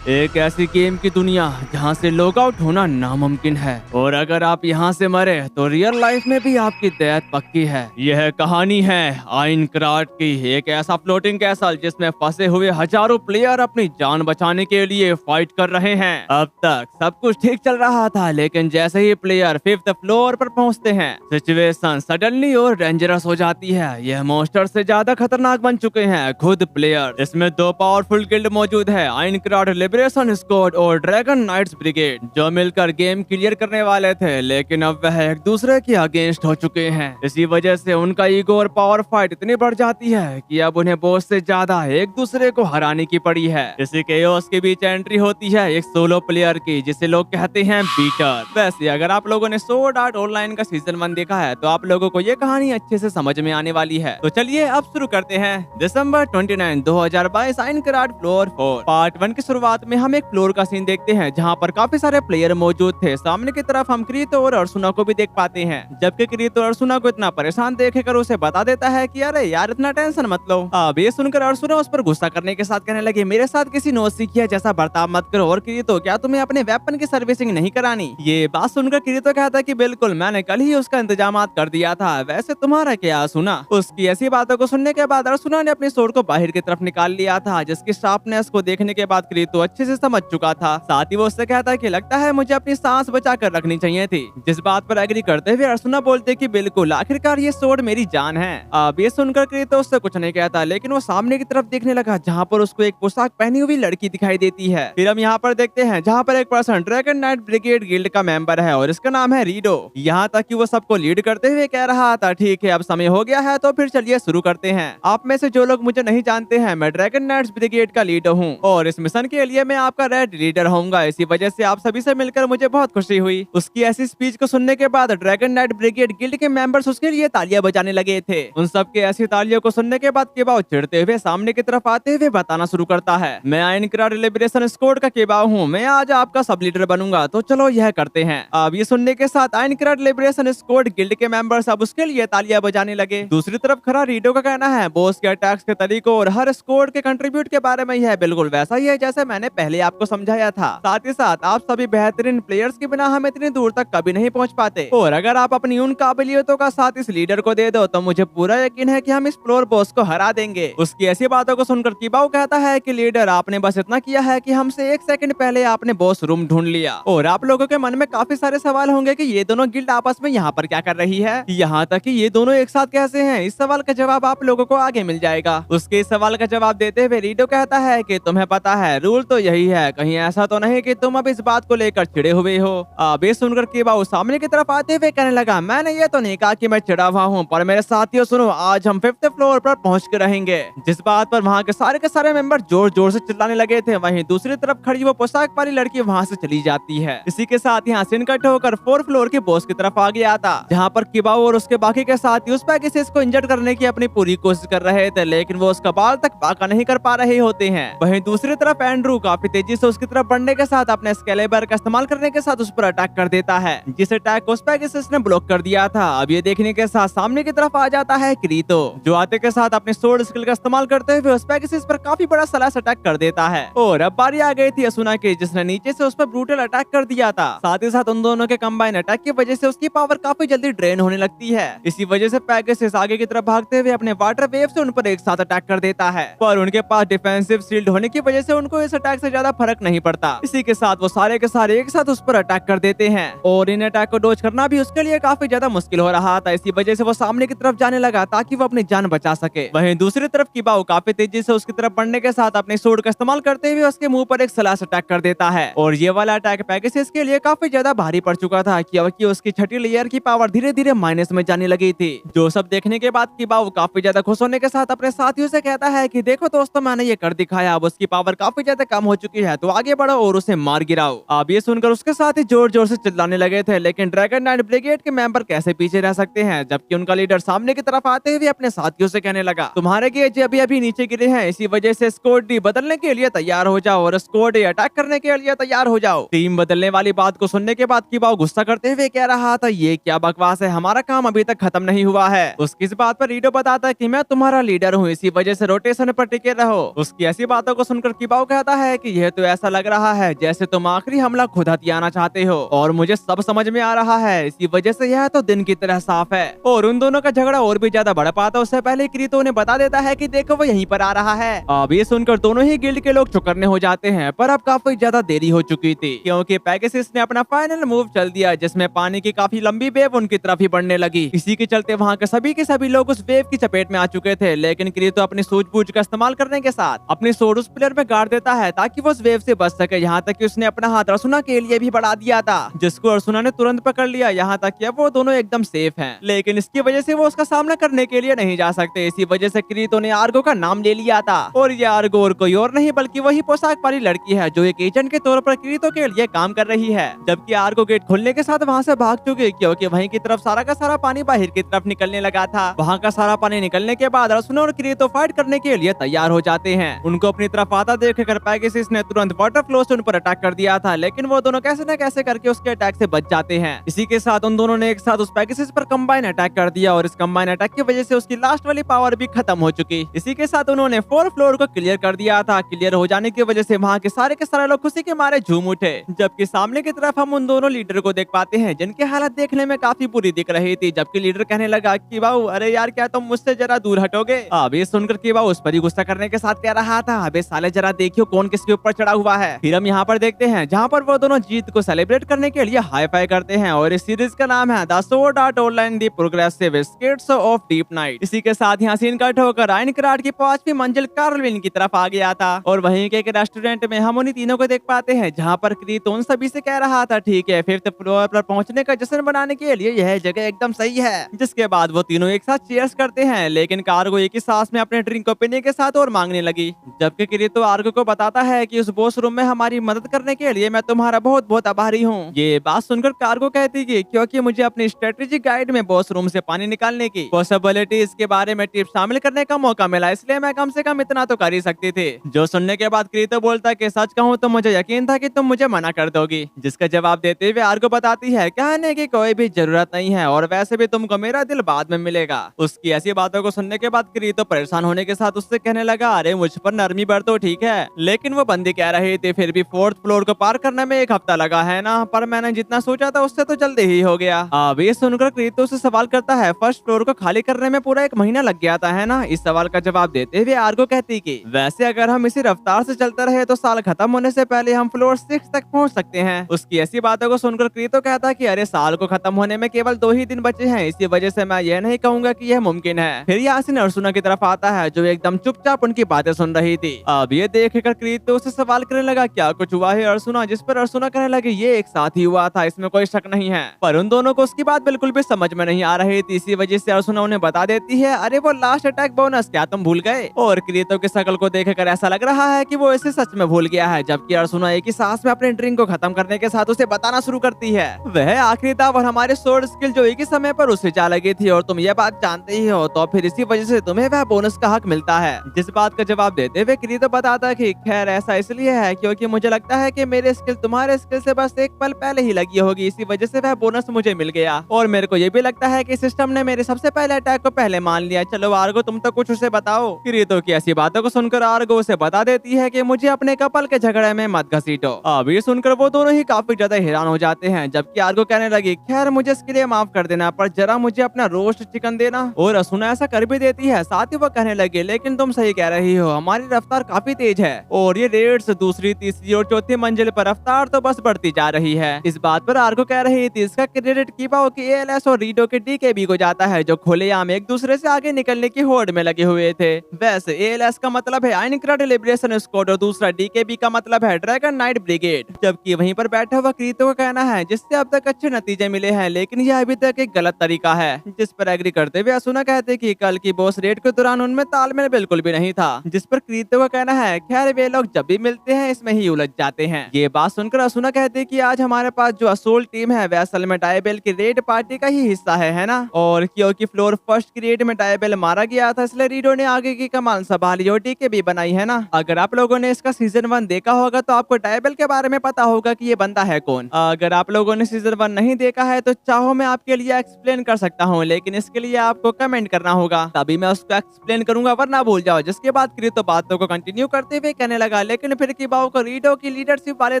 एक ऐसी गेम की दुनिया जहां से लॉग आउट होना नामुमकिन है और अगर आप यहां से मरे तो रियल लाइफ में भी आपकी डेथ पक्की है। यह कहानी है आइनक्राफ्ट की, एक ऐसा फ्लोटिंग कैसल जिसमें फंसे हुए हजारों प्लेयर अपनी जान बचाने के लिए फाइट कर रहे हैं। अब तक सब कुछ ठीक चल रहा था, लेकिन जैसे ही प्लेयर 5th फ्लोर पर पहुंचते हैं सिचुएशन सडनली और डेंजरस हो जाती है। यह मॉन्स्टर से ज्यादा खतरनाक बन चुके हैं खुद प्लेयर। इसमें दो पावरफुल गिल्ड मौजूद है, आइनक्राफ्ट लिबरेशन स्क्वाड और ड्रैगन नाइट्स ब्रिगेड, जो मिलकर गेम क्लियर करने वाले थे, लेकिन अब वह एक दूसरे के अगेंस्ट हो चुके हैं। इसी वजह से उनका ईगो और पावर फाइट इतनी बढ़ जाती है कि अब उन्हें बॉस से ज्यादा एक दूसरे को हराने की पड़ी है। इसी केओस के बीच एंट्री होती है एक सोलो प्लेयर की, जिसे लोग कहते हैं बीटर। वैसे अगर आप लोगों ने स्वॉर्ड आर्ट ऑनलाइन का सीजन 1 देखा है तो आप लोगों को ये कहानी अच्छे से समझ में आने वाली है। तो चलिए अब शुरू करते हैं। दिसंबर 29, 2022 आइनक्राफ्ट फ्लोर 4 पार्ट 1 की शुरुआत में हम एक फ्लोर का सीन देखते हैं जहां पर काफी सारे प्लेयर मौजूद थे। सामने की तरफ हम क्रीतो और अर्सुना को भी देख पाते हैं, जबकि क्रीतो अर्सुना को इतना परेशान देखकर उसे बता देता है कि अरे यार इतना टेंशन मत लो। अब ये सुनकर अर्सुना उस पर गुस्सा करने के साथ कहने लगी मेरे साथ किसी नौसिखिया जैसा बर्ताव मत करो, और क्रीतो क्या तुम्हें अपने वेपन की सर्विसिंग नहीं करानी? ये बात सुनकर क्रीतो कहता है कि बिल्कुल, मैंने कल ही उसका इंतजाम कर दिया था, वैसे तुम्हारा क्या? सुना उसकी ऐसी बातों को सुनने के बाद अर्सुना ने अपनी सोर्ड को बाहर की तरफ निकाल लिया था, जिसकी शार्पनेस को देखने के बाद क्रीतो अच्छे से समझ चुका था। साथ ही वो उससे कहता है कि लगता है मुझे अपनी सांस बचा कर रखनी चाहिए थी। जिस बात पर एग्री करते हुए अर्सुना बोलते कि बिल्कुल, आखिरकार ये सोर्ड मेरी जान है। अब ये सुनकर क्रीतो उससे कुछ नहीं कहता, लेकिन वो सामने की तरफ देखने लगा जहाँ पर उसको एक पोशाक पहनी हुई लड़की दिखाई देती है। फिर हम यहाँ पर देखते हैं जहाँ पर एक person dragon night brigade guild का मेंबर है और इसका नाम है रीडो। यहाँ तक कि वो सबको लीड करते हुए कह रहा था ठीक है अब समय हो गया है तो फिर चलिए शुरू करते हैं। आप में से जो लोग मुझे नहीं जानते हैं, मैं ड्रैगन नाइट्स ब्रिगेड का लीडर हूँ और इस मिशन के लिए मैं आपका रेड लीडर होऊंगा। इसी वजह से आप सभी से मिलकर मुझे बहुत खुशी हुई। उसकी ऐसी स्पीच को सुनने के बाद ड्रैगन नाइट ब्रिगेड गिल्ड के मेंबर्स उसके लिए तालियां बजाने लगे थे। उन सब के ऐसी तालियों को सुनने के बाद केबाओ चिढ़ते हुए सामने की तरफ आते हुए बताना शुरू करता है मैं आइनक्राफ्ट लिबरेशन स्क्वाड का केबाओ हूँ, मैं आज आपका सब लीडर बनूंगा, तो चलो यह करते हैं। अब ये सुनने के साथ आइनक्राफ्ट लिबरेशन स्क्वाड गिल्ड के मेंबर्स अब उसके लिए तालियां बजाने लगे। दूसरी तरफ खड़ा रीडो का कहना है बॉस के अटैक्स के तरीकों और हर स्क्वाड के कंट्रीब्यूट के बारे में यह बिल्कुल वैसा ही है जैसे मैंने पहले आपको समझाया था। साथ ही साथ आप सभी बेहतरीन प्लेयर्स के बिना हम इतनी दूर तक कभी नहीं पहुंच पाते, और अगर आप अपनी उन काबिलियतों का साथ इस लीडर को दे दो तो मुझे पूरा यकीन है कि हम इस फ्लोर बॉस को हरा देंगे। उसकी ऐसी बातों को सुनकर किबाओ कहता है कि लीडर आपने बस इतना किया है कि हमसे 1 सेकंड पहले आपने बॉस रूम ढूंढ लिया, और आप लोगों के मन में काफी सारे सवाल होंगे कि ये दोनों गिल्ड आपस में यहाँ पर क्या कर रही है, यहाँ तक कि ये दोनों एक साथ कैसे हैं। इस सवाल का जवाब आप लोगों को आगे मिल जाएगा। उसके इस सवाल का जवाब देते हुए रीडो कहता है कि तुम्हें पता है रूल तो यही है, कहीं ऐसा तो नहीं कि तुम अब इस बात को लेकर चिड़े हुए हो। अब ये सुनकर किबाओ सामने की तरफ आते हुए कहने लगा मैंने ये तो नहीं कहा कि मैं चिड़ा हुआ हूँ, पर मेरे साथियों सुनो, आज हम 5th फ्लोर पर पहुँच के रहेंगे। जिस बात पर वहाँ के सारे मेंबर जोर जोर से चिल्लाने लगे थे, वहीं दूसरी तरफ खड़ी वो पोशाक वाली लड़की वहाँ से चली जाती है। इसी के साथ यहाँ सीन कट होकर 4th फ्लोर के बॉस की तरफ आ गया था, जहाँ पर किबाओ और उसके बाकी के साथी उस पैकेसिस को इंजर्ड करने की अपनी पूरी कोशिश कर रहे थे, लेकिन वो उसका बाल तक बाका नहीं कर पा रहे होते हैं। वहीं दूसरी तरफ एंड्रू काफी तेजी से उसकी तरफ बढ़ने के साथ अपने स्केलेबर का इस्तेमाल करने के साथ उस पर अटैक कर देता है, जिस अटैक को उस पैकेसिस ने ब्लॉक कर दिया था। अब ये देखने के साथ सामने की तरफ आ जाता है क्रीतो, जो आते के साथ अपने सोर्ड स्किल का इस्तेमाल करते हुए उस पैकेसिस पर काफी बड़ा स्लैश अटैक कर देता है। और अब बारी आ गई थी असुना की, जिसने नीचे से उस पर ब्रूटल अटैक कर दिया था। साथ ही साथ उन दोनों के कंबाइन अटैक की वजह से उसकी पावर काफी जल्दी ड्रेन होने लगती है। इसी वजह से पैकेसिस आगे की तरफ भागते हुए अपने वाटर वेव से उन पर एक साथ अटैक कर देता है, पर उनके पास डिफेंसिव शील्ड होने की वजह से उनको इस अटैक से ज्यादा फर्क नहीं पड़ता। इसी के साथ वो सारे के सारे एक साथ उस पर अटैक कर देते हैं, और इन अटैक को डॉज करना भी उसके लिए काफी ज्यादा मुश्किल हो रहा था। इसी वजह से वो सामने की तरफ जाने लगा ताकि वो अपनी जान बचा सके। वहीं दूसरी तरफ किबाओ काफी तेजी से उसकी तरफ बढ़ने के साथ अपने सोर्ड का इस्तेमाल करते हुए उसके मुंह पर एक स्लैश अटैक कर देता है, और ये वाला अटैक पैकेसिस के लिए काफी ज्यादा भारी पड़ चुका था क्योंकि उसकी छठी लेयर की पावर धीरे धीरे माइनस में जाने लगी थी। जो सब देखने के बाद किबाओ काफी ज्यादा खुश होने के साथ अपने साथियों से कहता है कि देखो दोस्तों, मैंने ये कर दिखाया, अब उसकी पावर काफी ज्यादा कम हो चुकी है, तो आगे बढ़ो और उसे मार गिराओ। अब ये सुनकर उसके साथ ही जोर जोर से चिल्लाने लगे थे, लेकिन ड्रैगन नाइट ब्रिगेड के मेंबर कैसे पीछे रह सकते हैं, जबकि उनका लीडर सामने की तरफ आते हुए अपने साथियों से कहने लगा तुम्हारे गेज अभी अभी नीचे गिरे हैं, इसी वजह से स्क्वाड डी बदलने के लिए तैयार हो जाओ और स्क्वाड ए अटैक करने के लिए तैयार हो जाओ। टीम बदलने वाली बात को सुनने के बाद किबाओ गुस्सा करते हुए कह रहा था ये क्या बकवास है, हमारा काम अभी तक खत्म नहीं हुआ है। उसकी इस बात पर रीडो बताता है कि मैं तुम्हारा लीडर हूँ, इसी वजह से रोटेशन पर टिके रहो। उसकी ऐसी बातों को सुनकर किबाओ कहता है है कि यह तो ऐसा लग रहा है जैसे तुम आखिरी हमला खुद हथियाना चाहते हो, और मुझे सब समझ में आ रहा है, इसी वजह से यह तो दिन की तरह साफ है। और उन दोनों का झगड़ा और भी ज्यादा बढ़ पाता उससे पहले क्रीतो उन्हें बता देता है कि देखो वो यहीं पर आ रहा है। अब ये सुनकर दोनों ही गिल्ड के लोग चौकन्ने हो जाते हैं, पर अब काफी ज्यादा देरी हो चुकी थी क्योंकि पेगासस ने अपना फाइनल मूव चल दिया, जिसमें पानी की काफी लंबी वेव उनकी तरफ ही बढ़ने लगी। इसी के चलते वहाँ के सभी लोग उस वेव की चपेट में आ चुके थे, लेकिन क्रीतो अपनी सूझबूझ का इस्तेमाल करने के साथ अपनी सोड उस प्लेयर में गाड़ देता है ताकि वो उस वेव से बच सके। यहाँ तक कि उसने अपना हाथ अर्सुना के लिए भी बढ़ा दिया था, जिसको अर्सुना ने तुरंत पकड़ लिया। यहाँ तक कि अब वो दोनों एकदम सेफ हैं, लेकिन इसकी वजह से वो उसका सामना करने के लिए नहीं जा सकते। इसी वजह से क्रीतो ने आर्गो का नाम ले लिया था, और ये आर्गो और कोई और नहीं बल्कि वही पोशाक वाली लड़की है जो एक एजेंट के तौर पर क्रीतो के लिए काम कर रही है। जबकि आर्गो गेट खुलने के साथ वहाँ से भाग चुकी, क्योंकि वहीं की तरफ सारा का सारा पानी बाहर की तरफ निकलने लगा था। वहाँ का सारा पानी निकलने के बाद अर्सुना और क्रीतो फाइट करने के लिए तैयार हो जाते हैं। उनको अपनी तरफ आता देखकर पेगासस ने तुरंत वाटर फ्लो से उन पर अटैक कर दिया था, लेकिन वो दोनों कैसे न कैसे करके उसके अटैक से बच जाते हैं। इसी के साथ उन दोनों ने एक साथ उस पेगासस पर कंबाइन अटैक कर दिया, और इस कंबाइन अटैक की वजह से उसकी लास्ट वाली पावर भी खत्म हो चुकी। इसी के साथ उन्होंने 4 फ्लोर को क्लियर कर दिया था। क्लियर हो जाने की वजह से वहाँ के सारे लोग खुशी के मारे झूम उठे। जबकि सामने की तरफ हम उन दोनों लीडर को देख पाते हैं, जिनकी हालत देखने में काफी बुरी दिख रही थी। जबकि लीडर कहने लगा कि बाबू अरे यार क्या तुम मुझसे जरा दूर हटोगे। अब ये सुनकर कि बाबू उस पर ही गुस्सा करने के साथ कह रहा था, अबे साले जरा देखियो कौन किसके ऊपर चढ़ा हुआ है। फिर हम यहाँ पर देखते हैं जहाँ पर वो दोनों जीत को सेलिब्रेट करने के लिए हाई फाई करते हैं, और इस सीरीज का नाम है the sword art online the progressive स्किट्स of deep night. इसी के साथ यहाँ सीन कट होकर आइनक्राफ्ट की 5वीं मंजिल कार्लविन की तरफ आ गया था, और वहीं के एक रेस्टोरेंट में हम उन्हीं तीनों को देख पाते हैं, जहाँ पर क्रीतो उन सभी से कह रहा था ठीक है 5th फ्लोर पर पहुंचने का जश्न बनाने के लिए यह जगह एकदम सही है। जिसके बाद वो तीनों एक साथ चीयर्स करते हैं, लेकिन कार्गो एक ही सांस में अपने ड्रिंक को पीने के साथ और मांगने लगी। जबकि क्रीतो आर्गो को बताता है कि उस बॉस रूम में हमारी मदद करने के लिए मैं तुम्हारा बहुत बहुत आभारी हूँ। ये बात सुनकर कार्गो कहती कि क्योंकि मुझे अपनी स्ट्रेटेजिक गाइड में बॉस रूम से पानी निकालने की पॉसिबिलिटीज के बारे में टिप्स शामिल करने का मौका मिला, इसलिए मैं कम से कम इतना तो कर ही सकती थी। जो सुनने के बाद क्रीतो बोलता कि सच कहूँ तो मुझे यकीन था कि तुम मुझे मना कर दोगी। जिसका जवाब देते हुए आर्गो बताती है कहने की कोई भी जरूरत नहीं है, और वैसे भी तुमको मेरा दिल बाद में मिलेगा। उसकी ऐसी बातों को सुनने के बाद क्रीतो परेशान होने के साथ उससे कहने लगा अरे मुझ पर नरमी बर तो ठीक है, लेकिन वो बंदी कह रही थी फिर भी 4th फ्लोर को पार करने में 1 हफ्ता लगा है ना, पर मैंने जितना सोचा था उससे तो जल्दी ही हो गया। अब ये सुनकर क्रीतो से सवाल करता है 1st फ्लोर को खाली करने में पूरा 1 महीना लग गया था है ना। इस सवाल का जवाब देते हुए आर्गो कहती कि वैसे अगर हम इसी रफ्तार से चलते रहे तो साल खत्म होने से पहले हम फ्लोर 6 तक पहुंच सकते हैं। उसकी ऐसी बातों को सुनकर क्रीतो कहता कि अरे साल को खत्म होने में केवल 2 ही दिन बचे हैं, इसी वजह से मैं यह नहीं कहूंगा कि यह मुमकिन है। फिर यासिन अर्सुना की तरफ आता है जो एकदम चुपचाप उनकी बातें सुन रही थी। अब ये देखकर क्रीतो से सवाल करने लगा क्या कुछ हुआ है अर्सुना, जिस पर अर्सुना कहने लगी ये एक साथ ही हुआ था, इसमें कोई शक नहीं है। पर उन दोनों को उसकी बात बिल्कुल भी समझ में नहीं आ रही थी, इसी वजह से अर्सुना उन्हें बता देती है अरे वो लास्ट अटैक बोनस क्या तुम भूल गए। और क्रीतो की शक्ल को देखकर ऐसा लग रहा है कि वो इसे सच में भूल गया है। जबकि अर्सुना एक ही सांस में अपने ड्रिंक को खत्म करने के साथ उसे बताना शुरू करती है वह आखिरी था और हमारे सोर्ड स्किल जो एक ही समय पर उसे जा लगी थी, और तुम ये बात जानते ही हो, तो फिर इसी वजह से तुम्हें वह बोनस का हक मिलता है। जिस बात का जवाब देते हुए क्रीतो बताता कि खैर ऐसा इसलिए है क्योंकि मुझे लगता है कि मेरे स्किल तुम्हारे स्किल से बस 1 पल पहले ही लगी होगी, इसी वजह से वह बोनस मुझे मिल गया। और मेरे को ये भी लगता है कि सिस्टम ने मेरे सबसे पहले अटैक को पहले मान लिया। चलो आर्गो तुम तो कुछ उसे बताओ। क्रीतो की ऐसी बातों को सुनकर आर्गो उसे बता देती है कि मुझे अपने कपल के झगड़े में मत घसीटो। अब ये सुनकर वो दोनों ही काफी ज्यादा हैरान हो जाते हैं। जबकि आर्गो कहने लगी खैर मुझे इसके लिए माफ कर देना, पर जरा मुझे अपना रोस्ट चिकन देना। और अर्सुना ऐसा कर भी देती है। साथ ही वो कहने लगे लेकिन तुम सही कह रही हो, हमारी रफ्तार काफी तेज है और ये रेड्स दूसरी, तीसरी और चौथी मंजिल पर रफ्तार तो बस बढ़ती जा रही है। इस बात पर आर्गो कह रही थी इसका क्रेडिट कीपाओ की एएलएस और रीडो के डीकेबी को जाता है, जो खुलेआम एक दूसरे से आगे निकलने की होड़ में लगे हुए थे। वैसे एएलएस का मतलब है आइनक्राफ्ट लिबरेशन स्क्वाड और दूसरा डीकेबी का मतलब है ड्रैगन नाइट ब्रिगेड। जबकि वहीं पर बैठा हुआ क्रीतो का कहना है जिससे अब तक अच्छे नतीजे मिले हैं, लेकिन यह अभी तक एक गलत तरीका है। जिस पर एग्री करते हुए असुना कहते कि कल की बॉस रेड के दौरान उनमें तालमेल बिल्कुल भी नहीं था। जिस पर क्रीतो का कहना है खैर वे लोग जब भी मिलते हैं इसमें ही उलझ जाते हैं। ये बात सुनकर असुना कहते कि आज हमारे पास जो असोल टीम है वह असल में डायबेल की रेड पार्टी का ही हिस्सा है ना। और क्योंकि फ्लोर फर्स्ट की रेड में डायबेल मारा गया था इसलिए रीडो ने आगे की कमान संभाली और डीकेबी बनाई है ना। अगर आप लोगों ने इसका सीजन 1 देखा होगा तो आपको डायबेल के बारे में पता होगा कि ये बंदा है कौन। अगर आप लोगों ने सीजन 1 नहीं देखा है तो चाहो मैं आपके लिए एक्सप्लेन कर सकता हूँ, लेकिन इसके लिए आपको कमेंट करना होगा तभी मैं उसको एक्सप्लेन करूंगा, वरना भूल जाओ। जिसके बाद क्रीतो बातों को कंटिन्यू करते हुए कहने लगा लगा, लेकिन फिर किबाओ को रीडो की लीडरशिप वाले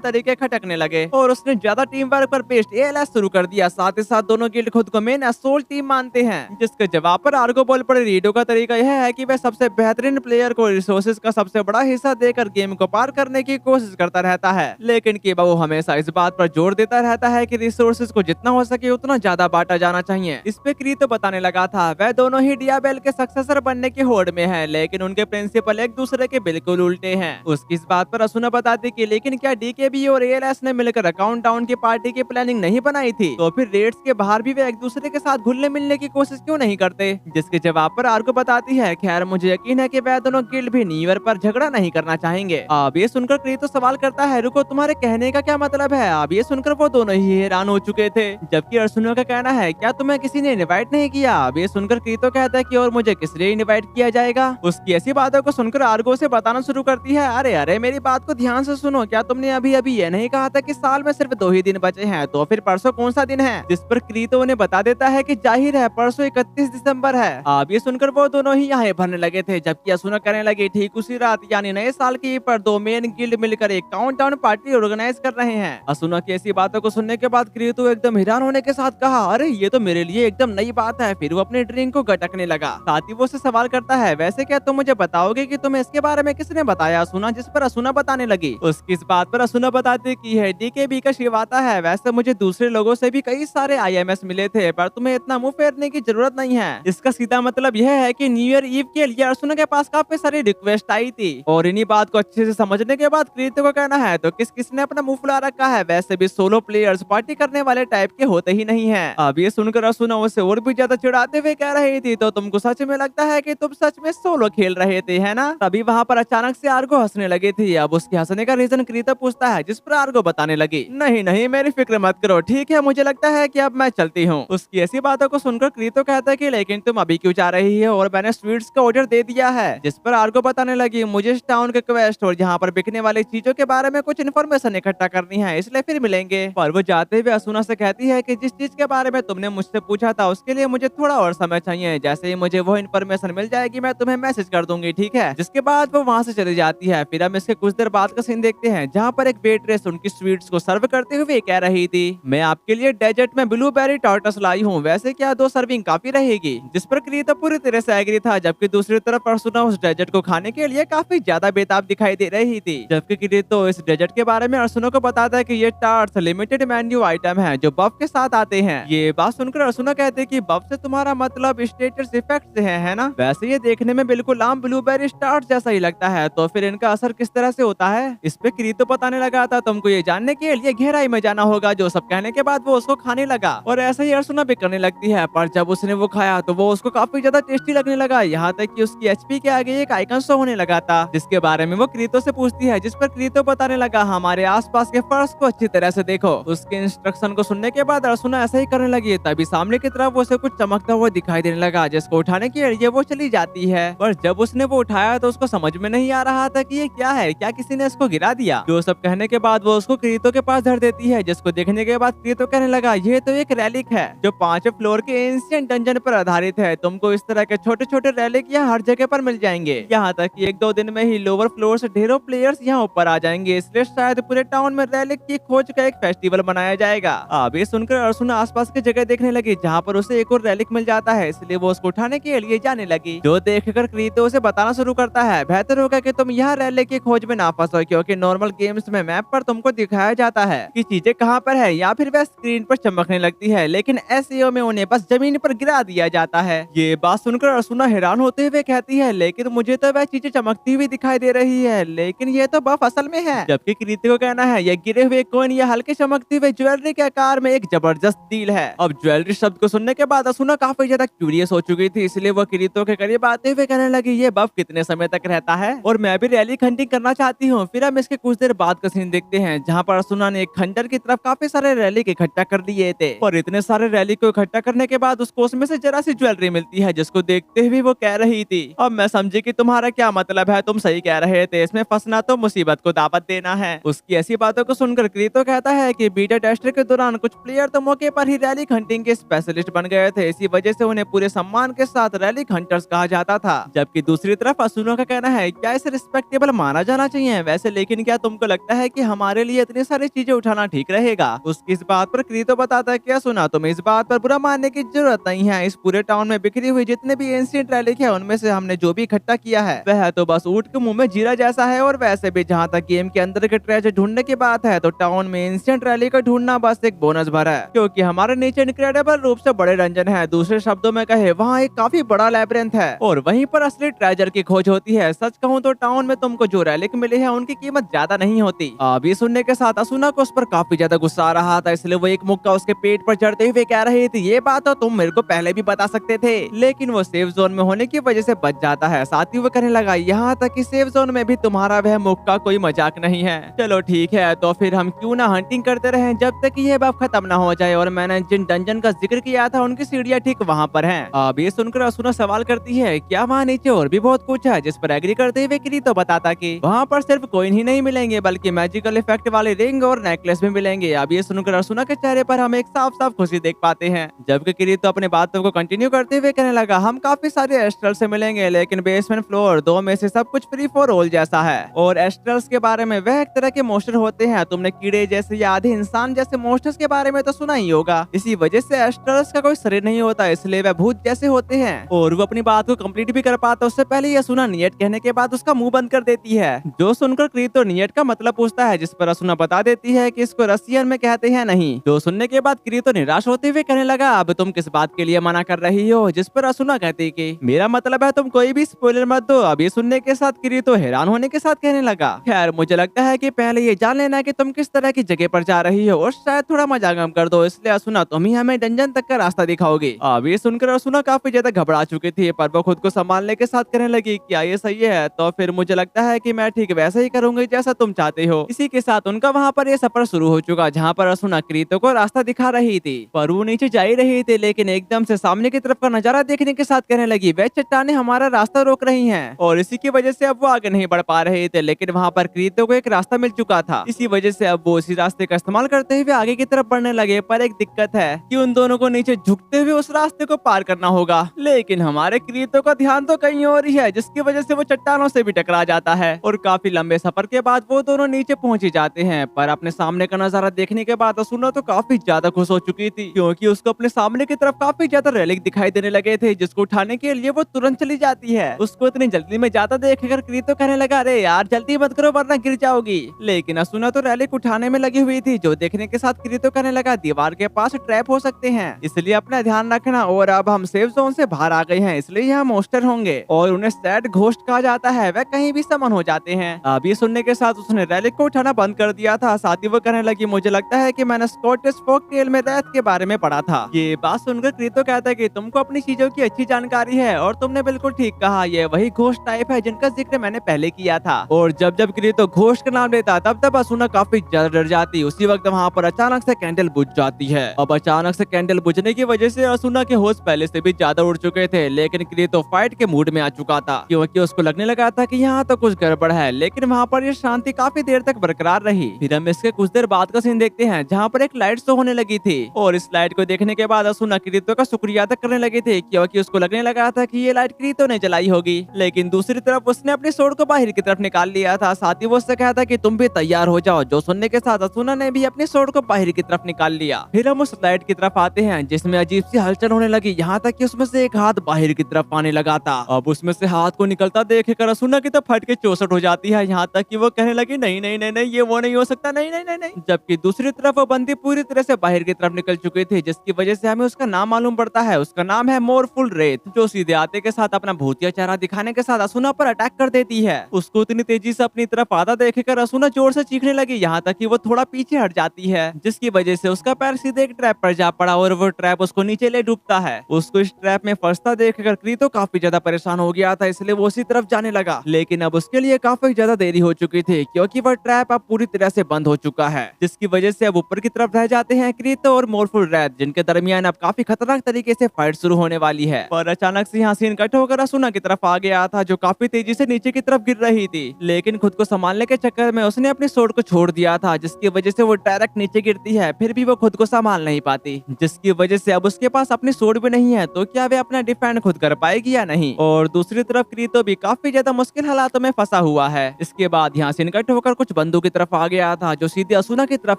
तरीके खटकने लगे और उसने ज्यादा टीम वर्क पर बेस्ड एएलएस शुरू कर दिया। साथ ही साथ दोनों गिल्ड खुद को मेन असोल्ट टीम मानते हैं, जिसके जवाब पर आर्गो बोल पड़े रीडो का तरीका यह है कि वह सबसे बेहतरीन प्लेयर को रिसोर्सेज का सबसे बड़ा हिस्सा देकर गेम को पार करने की कोशिश करता रहता है। लेकिन किबाओ हमेशा इस बात पर जोर देता रहता है कि रिसोर्सेज को जितना हो सके उतना ज्यादा बांटा जाना चाहिए। इस पे क्रीतो बताने लगा था वह दोनों ही डियाबेल के सक्सेसर बनने की होड़ में है, लेकिन उनके प्रिंसिपल एक दूसरे के बिल्कुल उल्टे हैं। उसकी इस बात पर असुना बताती कि लेकिन क्या डीकेबी और एएलएस ने मिलकर अकाउंट डाउन की पार्टी की प्लानिंग नहीं बनाई थी, तो फिर रेड्स के बाहर भी वे एक दूसरे के साथ घुलने मिलने की कोशिश क्यों नहीं करते। जिसके जवाब पर आर्को बताती है खैर मुझे यकीन है कि वह दोनों गिल्ड भी न्यू ईयर पर झगड़ा नहीं करना चाहेंगे। अब ये सुनकर क्रीतो सवाल करता है रुको तुम्हारे कहने का क्या मतलब है। अब ये सुनकर वो दोनों ही हैरान हो चुके थे, जबकि अर्सुनो का कहना है क्या तुम्हें किसी ने इनवाइट नहीं किया। अब ये सुनकर क्रीतो कहता है कि और मुझे किस लिए इनवाइट किया जाएगा। उसकी ऐसी बातों को सुनकर आर्गो से बताना शुरू करती है अरे अरे मेरी बात को ध्यान से सुनो, क्या तुमने अभी अभी ये नहीं कहा था कि साल में सिर्फ 2 ही दिन बचे हैं, तो फिर परसों कौन सा दिन है। जिस पर क्रीतो उन्हें बता देता है कि जाहिर है परसों 31 दिसंबर है। अब ये सुनकर वो दोनों ही यहाँ भरने लगे थे, जबकि असुना कहने लगे ठीक उसी रात यानी नए साल की पर 2 मेन गिल्ड मिलकर एक काउंटडाउन पार्टी ऑर्गेनाइज कर रहे हैं। असुना की ऐसी बातों को सुनने के बाद क्रीतो एकदम हैरान होने के साथ कहा अरे ये तो मेरे लिए एकदम नई बात है। फिर वो अपने ड्रिंक को गटकने लगा, साथ ही वो उससे सवाल करता है वैसे क्या तुम मुझे बताओगे कि तुम्हें इसके बारे में किसने बताया। असुना जिस पर असुना बताने लगी। उसकी इस बात पर असुना बताती की है डीकेबी का शिव आता है, वैसे मुझे दूसरे लोगों से भी कई सारे आईएमएस मिले थे पर तुम्हें इतना मुंह फेरने की जरूरत नहीं है। इसका सीधा मतलब यह है कि न्यू ईयर ईव के लिए अर्सुना के पास काफी सारी रिक्वेस्ट आई थी और इन्हीं बात को अच्छे से समझने के बाद क्रीतो को कहना है तो किस किसने अपना मुंह फुला रखा है। वैसे भी सोलो प्लेयर्स पार्टी करने वाले टाइप के होते ही नहीं है। अब ये सुनकर अर्सुना उसे और भी ज्यादा चिढ़ाते हुए कह रही थी तो तुमको सच में लगता है कि तुम सच में सोलो खेल रहे थे है ना। तभी वहाँ पर अचानक से आर्गो हंसने लगी थी। अब उसके हंसने का रीजन क्रीतो पूछता है, जिस पर आर्गो बताने लगी नहीं नहीं मेरी फिक्र मत करो, ठीक है मुझे लगता है कि अब मैं चलती हूँ। उसकी ऐसी बातों को सुनकर क्रीतो कहता है कि लेकिन तुम अभी क्यों जा रही है और मैंने स्वीट्स का ऑर्डर दे दिया है। जिस पर आर्गो बताने लगी मुझे इस टाउन के क्वेस्ट और यहाँ पर बिकने वाली चीजों के बारे में कुछ इन्फॉर्मेशन इकट्ठा करनी है, इसलिए फिर मिलेंगे। पर वो जाते हुए असुना से कहती है कि जिस चीज के बारे में तुमने मुझसे पूछा था उसके लिए मुझे थोड़ा और समय चाहिए, जैसे ही मुझे वो इन्फॉर्मेशन मिल जाएगी मैं तुम्हें मैसेज कर दूंगी, ठीक है। जिसके बाद वो वहाँ से चली जाती है। फिर हम इसके कुछ देर बाद का सीन देखते हैं जहाँ पर एक वेट्रेस उनकी स्वीट्स को सर्व करते हुए कह रही थी मैं आपके लिए डेजर्ट में ब्लूबेरी टॉर्टस लाई हूँ, वैसे क्या 2 सर्विंग काफी रहेगी। जिस पर क्रीतो पूरी तरह से एग्री था, जबकि दूसरी तरफ अर्सुना उस डेजर्ट को खाने के लिए काफी ज्यादा बेताब दिखाई दे रही थी। जबकि क्रीतो इस डेजर्ट के बारे में अर्सुना को बताता है कि ये टार्ट्स लिमिटेड मेन्यू आइटम है जो बफ के साथ आते हैं। ये बात सुनकर अर्सुना कहते कि बफ से तुम्हारा मतलब स्टेटस इफेक्ट से है ना। वैसे ये देखने में बिल्कुल आम ब्लूबेरी टार्ट जैसा ही लगता है, तो फिर इनका असर किस तरह से होता है। इस पे क्रीतो बताने लगा था तुमको ये जानने के लिए गहराई में जाना होगा। जो सब कहने के बाद वो उसको खाने लगा और ऐसा ही अर्सुना भी करने लगती है। पर जब उसने वो खाया तो वो उसको काफी ज्यादा टेस्टी लगने लगा, यहाँ तक कि उसकी एचपी के आगे एक आइकन शो होने लगा था, जिसके बारे में वो क्रीतो से पूछती है। जिस पर क्रीतो बताने लगा हमारे आसपास के फर्श को अच्छी तरह से देखो। उसके इंस्ट्रक्शन को सुनने के बाद अर्सुना ऐसा ही करने लगी। तभी सामने की तरफ उसे कुछ चमकता हुआ दिखाई देने लगा, जिसको उठाने के लिए वो चली जाती है। पर जब उसने वो उठाया तो उसको समझ में नहीं आ रहा था कि ये क्या है, क्या किसी ने इसको गिरा दिया। जो सब कहने के बाद वो उसको क्रीतो के पास धर देती है, जिसको देखने के बाद क्रीतो कहने लगा ये तो एक रैलिक है जो 5वें फ्लोर के एंशिएंट डंजन पर आधारित है। तुमको इस तरह के छोटे छोटे रैलिक यहाँ हर जगह पर मिल जाएंगे, यहाँ तक कि 1-2 दिन में ही लोअर फ्लोर से ढेरों प्लेयर्स यहाँ ऊपर आ जाएंगे। इसलिए शायद पूरे टाउन में रैलिक की खोज का एक फेस्टिवल मनाया जाएगा। अब ये सुनकर अर्सुना आसपास की जगह देखने लगी जहाँ पर उसे एक और रैलिक मिल जाता है, इसलिए वो उसको उठाने के लिए जाने लगी। जो देखकर क्रीतो उसे बताना शुरू करता है बेहतर होगा कि तुम यहाँ रैलिक की खोज में ना फंसो, क्योंकि नॉर्मल गेम्स में मैप पर तुमको दिखाया जाता है कि चीजें कहाँ पर है या फिर वह स्क्रीन पर चमकने लगती है, लेकिन एसईओ में उन्हें बस जमीन पर गिरा दिया जाता है। ये बात सुनकर अर्सुना हैरान होते हुए कहती है लेकिन मुझे तो वह चीजें चमकती हुई दिखाई दे रही है, लेकिन ये तो बफ असल में है। जबकि क्रीतो को कहना है ये गिरे हुए कॉइन या हल्के चमकती हुए ज्वेलरी के आकार में एक जबरदस्त डील है। अब ज्वेलरी शब्द को सुनने के बाद अर्सुना काफी ज्यादा क्यूरियस हो चुकी थी, इसलिए वो क्रीतो के करीब आते हुए कहने लगी ये बफ कितने समय तक रहता है और मैं भी रैली हंटिंग करना चाहती हूँ। फिर हम इसके कुछ देर बाद का सीन देखते हैं जहाँ पर अर्सुना ने एक खंडर की तरफ काफी सारे रैली इकट्ठा कर लिए थे और इतने सारे रैली को इकट्ठा करने के बाद उसको उसमें से जरा सी ज्वेलरी मिलती है, जिसको देखते हुए वो कह रही थी अब मैं समझी कि तुम्हारा क्या मतलब है, तुम सही कह रहे थे, इसमें फंसना तो मुसीबत को दावत देना है। उसकी ऐसी बातों को सुनकर क्रीतो कहता है कि बीटा टेस्टर के दौरान कुछ प्लेयर तो मौके पर ही रैली हंटिंग के स्पेशलिस्ट बन गए थे, इसी वजह से उन्हें पूरे सम्मान के साथ रैली हंटर्स कहा जाता था। जबकि दूसरी तरफ अर्सुना का कहना है क्या इसे रिस्पेक्टेबल मारा जाना चाहिए वैसे, लेकिन क्या तुमको लगता है कि हमारे लिए इतनी सारी चीजें उठाना ठीक रहेगा? उसकी इस बात पर क्रीतो बताता है, क्या सुना, तुम्हें इस बात पर बुरा मानने की जरूरत नहीं है। इस पूरे टाउन में बिखरी हुई जितने भी एंशिएंट रेलिक है उनमें से हमने जो भी इकट्ठा किया है वह तो बस ऊंट के मुंह में जीरा जैसा है। और वैसे भी जहाँ तक गेम के अंदर के ट्रेजर ढूंढने की बात है तो टाउन में एंशिएंट रेलिक का ढूंढना बस एक बोनस भर है, क्योंकि हमारे नीचे इनक्रेडिबल रूप से बड़े रंजन है। दूसरे शब्दों में कहे वहाँ एक काफी बड़ा लैबिरिंथ है और वहीं पर असली ट्रेजर की खोज होती है। सच कहूँ तो टाउन में तुमको जो रेलिक मिले हैं उनकी कीमत ज्यादा नहीं होती। अब ये सुनने के साथ असुना को उस पर काफी ज्यादा गुस्सा आ रहा था, इसलिए वो एक मुक्का उसके पेट पर चढ़ते हुए कह रही थी, ये बात तो तुम मेरे को पहले भी बता सकते थे। लेकिन वो सेफ जोन में होने की वजह से बच जाता है। साथ ही वो कहने लगा, यहाँ तक कि सेफ जोन में भी तुम्हारा वह मुक्का कोई मजाक नहीं है। चलो ठीक है, तो फिर हम क्यों ना हंटिंग करते रहें जब तक ये बफ खत्म ना हो जाए। और मैंने जिन डंजन का जिक्र किया था उनकी सीढ़ियाँ ठीक वहाँ पर हैं। अब ये सुनकर असुना सवाल करती है, क्या वहाँ नीचे और भी बहुत कुछ है? जिस पर एग्री करते हुए किरीतो बताता कि वहाँ पर सिर्फ कोइन ही नहीं मिलेंगे बल्कि मैजिकल इफेक्ट वाले रिंग और नेकलेस भी मिलेंगे। अब ये सुनकर असुना के चेहरे पर हम एक साफ साफ खुशी देख पाते हैं, जबकि किरीतो अपने बातों को कंटिन्यू करते हुए कहने लगा, हम काफी सारे एस्ट्रल से मिलेंगे लेकिन बेसमेंट फ्लोर 2 में से सब कुछ फ्री फॉर ऑल जैसा है। और एस्ट्रल्स के बारे में वह एक तरह के मोस्टर होते हैं। तुमने कीड़े जैसे या आधे इंसान जैसे मोस्टर्स के बारे में तो सुना ही होगा। इसी वजह से एस्ट्रल्स का कोई शरीर नहीं होता, इसलिए वह भूत जैसे होते हैं। और वो अपनी बात को कंप्लीट भी कर पाता उससे पहले यह सुना नियत कहने के बाद उसका मुंह बंद कर देती है, जो सुनकर क्रीतो नियत का मतलब पूछता है, जिस पर असुना बता देती है कि इसको रसियन में कहते हैं नहीं। जो सुनने के बाद क्रीतो निराश होते हुए कहने लगा, अब तुम किस बात के लिए मना कर रही हो? जिस पर असुना कहती कि मेरा मतलब है तुम कोई भी स्पॉइलर मत दो। अब ये सुनने के साथ क्रीतो हैरान होने के साथ कहने लगा, खैर मुझे लगता है कि पहले ये जान लेना कि तुम किस तरह की जगह पर जा रही हो और शायद थोड़ा मजाक कम कर दो, इसलिए असुना तुम ही हमें डंजन तक का रास्ता दिखाओगे। अब ये सुनकर असुना काफी ज्यादा घबरा चुकी थी, पर वो खुद को संभालने के साथ कहने लगी, क्या ये सही है? तो फिर मुझे लगता है कि मैं ठीक वैसा ही करूंगी जैसा तुम चाहते हो। इसी के साथ उनका वहाँ पर यह सफर शुरू हो चुका, जहाँ पर असुना क्रीतो को रास्ता दिखा रही थी, पर वो नीचे जा ही रही थी। लेकिन एकदम से सामने की तरफ का नजारा देखने के साथ कहने लगी, वह चट्टानें हमारा रास्ता रोक रही हैं और इसी की वजह से अब वो आगे नहीं बढ़ पा रहे थे। लेकिन वहाँ पर क्रीतो को एक रास्ता मिल चुका था, इसी वजह से अब वो उसी रास्ते का इस्तेमाल करते हुए आगे की तरफ बढ़ने लगे। पर एक दिक्कत है कि उन दोनों को नीचे झुकते हुए उस रास्ते को पार करना होगा। लेकिन हमारे क्रीतो का ध्यान तो कहीं और ही है, जिसकी वजह से वो चट्टानों से भी टकरा जाता है और काफी लंबे सफर के बाद वो दोनों नीचे पहुंच ही जाते हैं। पर अपने सामने का नजारा देखने के बाद असुना तो काफी ज्यादा खुश हो चुकी थी, क्योंकि उसको अपने सामने की तरफ काफी ज्यादा रेलिक दिखाई देने लगे थे, जिसको उठाने के लिए वो तुरंत चली जाती है। उसको इतनी जल्दी में जाता देखकर क्रीतो कहने लगा, अरे यार जल्दी मत करो वरना गिर जाओगी। लेकिन असुना तो रेलिक उठाने में लगी हुई थी, जो देखने के साथ क्रीतो कहने लगा, दीवार के पास ट्रैप हो सकते हैं, इसलिए अपना ध्यान रखना। और अब हम सेफ जोन से बाहर आ गए हैं, इसलिए यहाँ मोस्टर होंगे और उन्हें सैड घोस्ट कहा जाता है, वह कहीं भी समन हो जाते हैं। अब ये सुनने के साथ उसने रेलिक को उठाना बंद कर दिया था। साथ ही वो कहने लगी, मुझे लगता है कि मैंने स्कॉटिश फोक टेल में रैथ के बारे में पढ़ा था। ये बात सुनकर क्रीतो कहता है कि तुमको अपनी चीजों की अच्छी जानकारी है और तुमने बिल्कुल ठीक कहा, ये वही घोस्ट टाइप है जिनका जिक्र मैंने पहले किया था। और जब जब क्रीतो घोस्ट का नाम लेता तब तब असुना काफी ज्यादा डर जाती। उसी वक्त वहाँ पर अचानक से कैंडल बुझ जाती है। अब अचानक से कैंडल बुझने की वजह से असुना के होश पहले से भी ज्यादा उड़ चुके थे, लेकिन क्रीतो फाइट के मूड में आ चुका था, क्योंकि उसको लगने लगा था कि यहाँ तो कुछ गड़बड़ है। लेकिन वहाँ पर ये शांति काफी देर तक बरकरार रही। फिर हम इसके कुछ देर बाद का सीन देखते हैं, जहाँ पर एक लाइट शो होने लगी थी और इस लाइट को देखने के बाद असुना क्रीतो का शुक्रिया अदा करने लगी थी, क्योंकि उसको लगने लगा था कि ये लाइट क्रीतो ने जलाई होगी। लेकिन दूसरी तरफ उसने अपनी सोड को बाहर की तरफ निकाल लिया था। साथ ही वो उससे कहा था कि तुम भी तैयार हो जाओ, जो सुनने के साथ असुना ने भी अपनी सोड को बाहर की तरफ निकाल लिया। फिर हम उस लाइट की तरफ आते हैं, जिसमें अजीब सी हलचल होने लगी, यहाँ तक कि उसमें से एक हाथ बाहर की तरफ आने लगा था। अब उसमें से हाथ को निकलता देखकर असुना की तो फट के चौसठ हो जाती है, यहाँ तक कि वो कहने लगी, नहीं नहीं नहीं नहीं, ये वो नहीं हो सकता, नहीं नहीं नहीं नहीं। जबकि दूसरी तरफ वो बंदी पूरी तरह से बाहर की तरफ निकल चुकी थी, जिसकी वजह से हमें उसका नाम मालूम पड़ता है। उसका नाम है मोरफुल रेत, जो सीधे आते के साथ अपना भूतिया चेहरा दिखाने के साथ असुना पर अटैक कर देती है। उसको इतनी तेजी से अपनी तरफ आता देखकर असुना जोर से चीखने लगी, यहाँ तक कि वो थोड़ा पीछे हट जाती है, जिसकी वजह से उसका पैर सीधे एक ट्रैप पर जा पड़ा और वो ट्रैप उसको नीचे ले डूबता है। उसको इस ट्रैप में फंसता देखकर क्रीतो काफी ज्यादा परेशान हो गया था, इसलिए वो उसी तरफ जाने लगा। लेकिन अब उसके लिए काफी ज्यादा देरी हो चुकी थी, क्योंकि वह ट्रैप अब पूरी तरह से बंद हो चुका है, जिसकी वजह से अब ऊपर की तरफ रह जाते हैं क्रीतो और मोरफुल रेत, जिनके दरमियान अब काफी खतरनाक तरीके से फाइट शुरू होने वाली है। पर अचानक से यहाँ सीन कट होकर असुना की तरफ आ गया था, जो काफी तेजी से नीचे की तरफ गिर रही थी। लेकिन खुद को संभालने के चक्कर में उसने अपनी सोड को छोड़ दिया था, जिसकी वजह से वो डायरेक्ट नीचे गिरती है। फिर भी वो खुद को संभाल नहीं पाती, जिसकी वजह से अब उसके पास अपनी सोड भी नहीं है, तो क्या वे अपना डिफेंड खुद कर पाएगी या नहीं। और दूसरी तरफ क्रीतो भी काफी ज्यादा मुश्किल हालातों में फंसा हुआ है। इसके बाद यहाँ से निकट होकर कुछ बंदूक की तरफ आ गया था जो सीधे असुना की तरफ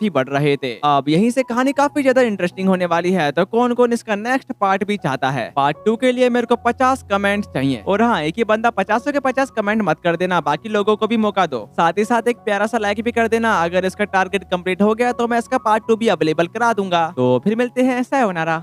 ही बढ़ रहे थे। अब यहीं से कहानी काफी ज्यादा इंटरेस्टिंग होने वाली है, तो कौन कौन इसका नेक्स्ट पार्ट भी चाहता है। पार्ट 2 के लिए मेरे को 50 कमेंट चाहिए। और हाँ, एक ही बंदा 50 के 50 कमेंट मत कर देना, बाकी लोगों को भी मौका दो। साथ ही साथ एक प्यारा सा लाइक भी कर देना। अगर इसका टारगेट कंप्लीट हो गया तो मैं इसका पार्ट 2 भी अवेलेबल करा दूंगा। तो फिर मिलते हैं, sayonara।